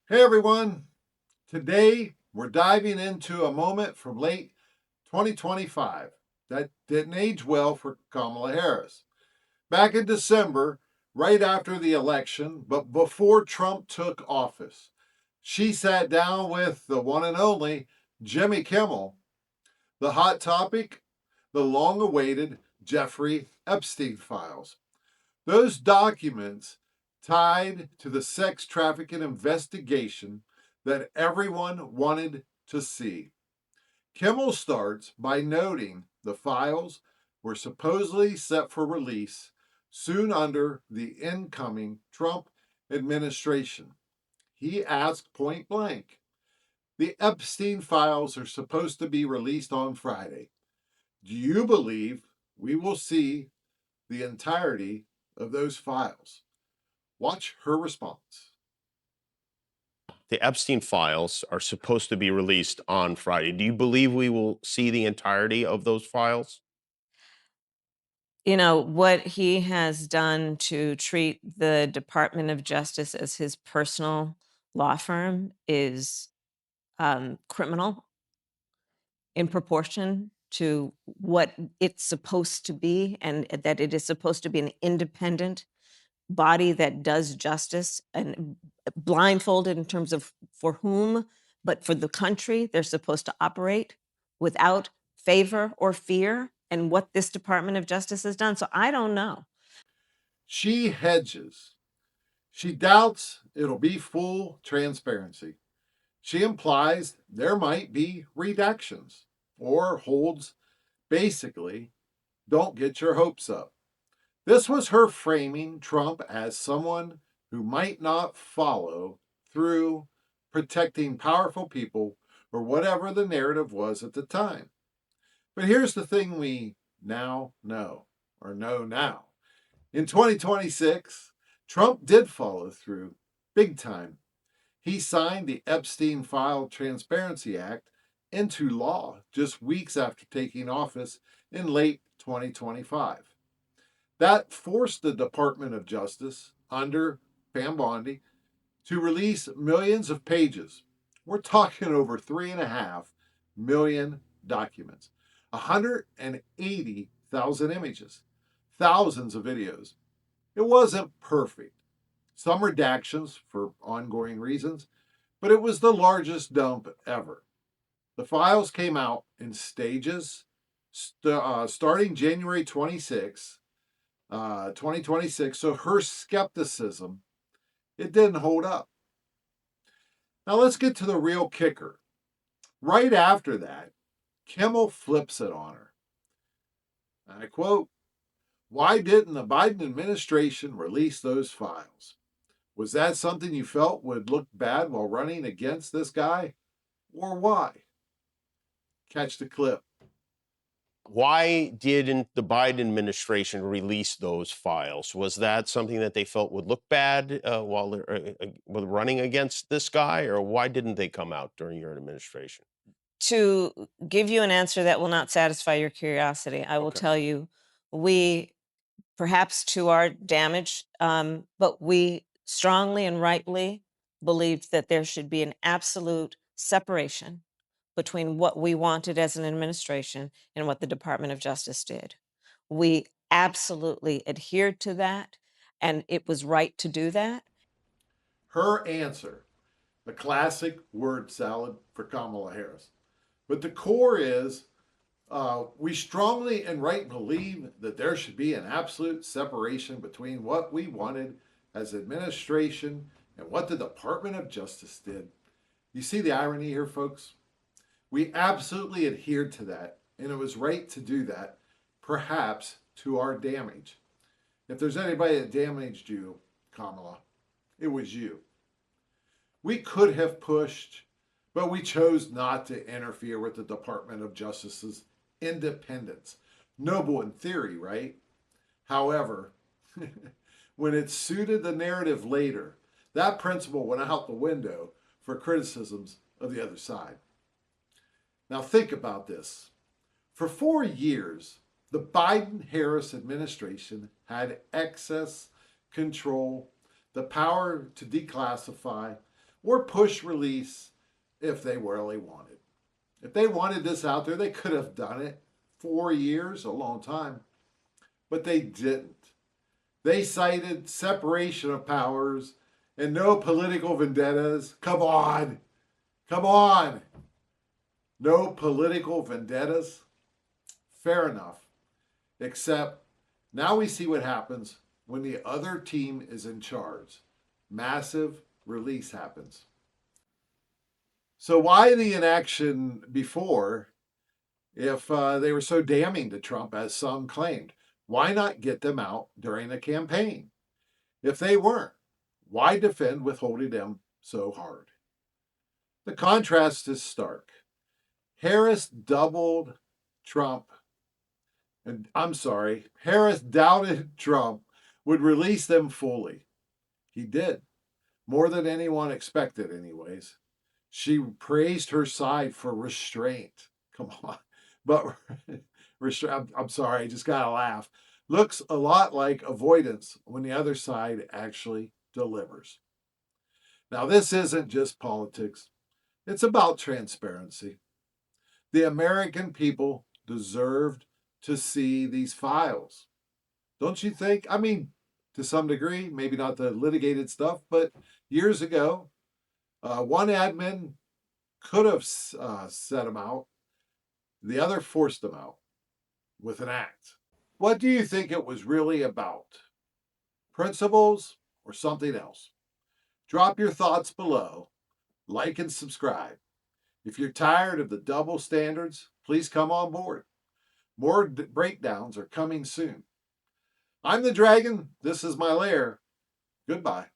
Hey everyone, today we're diving into a moment from late 2025 that didn't age well for Kamala Harris. Back in December, right after the election, but before Trump took office, she sat down with the one and only Jimmy Kimmel. The hot topic? The long awaited Jeffrey Epstein files. Those documents tied to the sex trafficking investigation that everyone wanted to see. Kimmel starts by noting the files were supposedly set for release soon under the incoming Trump administration. He asked point blank, the Epstein files are supposed to be released on Friday. Do you believe we will see the entirety of those files? Watch her response. The Epstein files are supposed to be released on Friday. Do you believe we will see the entirety of those files? What he has done to treat the Department of Justice as his personal law firm is criminal in proportion to what it's supposed to be, and that it is supposed to be an independent body that does justice and blindfolded in terms of for whom, but for the country, they're supposed to operate without favor or fear. And what this Department of Justice has done. So I don't know. She hedges. She doubts it'll be full transparency. She implies there might be redactions or holds basically, don't get your hopes up. This was her framing Trump as someone who might not follow through protecting powerful people or whatever the narrative was at the time. But here's the thing we now know, or know now. In 2026, Trump did follow through big time. He signed the Epstein File Transparency Act into law just weeks after taking office in late 2025. That forced the Department of Justice under Pam Bondi to release millions of pages. We're talking over 3.5 million documents, 180,000 images, thousands of videos. It wasn't perfect. Some redactions for ongoing reasons, but it was the largest dump ever. The files came out in stages starting January 26, 2026. So her skepticism, it didn't hold up. Now let's get to the real kicker. Right after that, Kimmel flips it on her. I quote, why didn't the Biden administration release those files? Was that something you felt would look bad while running against this guy? Or why? Catch the clip. Why didn't the Biden administration release those files? Was that something that they felt would look bad while they're running against this guy, or why didn't they come out during your administration? To give you an answer that will not satisfy your curiosity, I will Okay. tell you, we, perhaps to our damage, but we strongly and rightly believed that there should be an absolute separation between what we wanted as an administration and what the Department of Justice did. We absolutely adhered to that, and it was right to do that. Her answer, the classic word salad for Kamala Harris. But the core is we strongly and right believe that there should be an absolute separation between what we wanted as administration and what the Department of Justice did. You see the irony here, folks? We absolutely adhered to that, and it was right to do that, perhaps to our damage. If there's anybody that damaged you, Kamala, it was you. We could have pushed, but we chose not to interfere with the Department of Justice's independence. Noble in theory, right? However, when it suited the narrative later, that principle went out the window for criticisms of the other side. Now, think about this. For 4 years, the Biden Harris administration had excess control, the power to declassify, or push release if they really wanted. If they wanted this out there, they could have done it. 4 years, a long time. But they didn't. They cited separation of powers and no political vendettas. Come on. Come on. No political vendettas. Fair enough. Except now we see what happens when the other team is in charge. Massive release happens. So why the inaction before if they were so damning to Trump as some claimed? Why not get them out during the campaign? If they weren't, why defend withholding them so hard? The contrast is stark. Harris doubled Trump, and I'm sorry, Harris doubted Trump would release them fully. He did, more than anyone expected, anyways. She praised her side for restraint. Come on. But I'm sorry, I just got to laugh. Looks a lot like avoidance when the other side actually delivers. Now, this isn't just politics, it's about transparency. The American people deserved to see these files. Don't you think? I mean, to some degree, maybe not the litigated stuff, but years ago, one admin could have set them out, the other forced them out with an act. What do you think it was really about? Principles or something else? Drop your thoughts below, like and subscribe. If you're tired of the double standards, please come on board. More breakdowns are coming soon. I'm the dragon. This is my lair. Goodbye.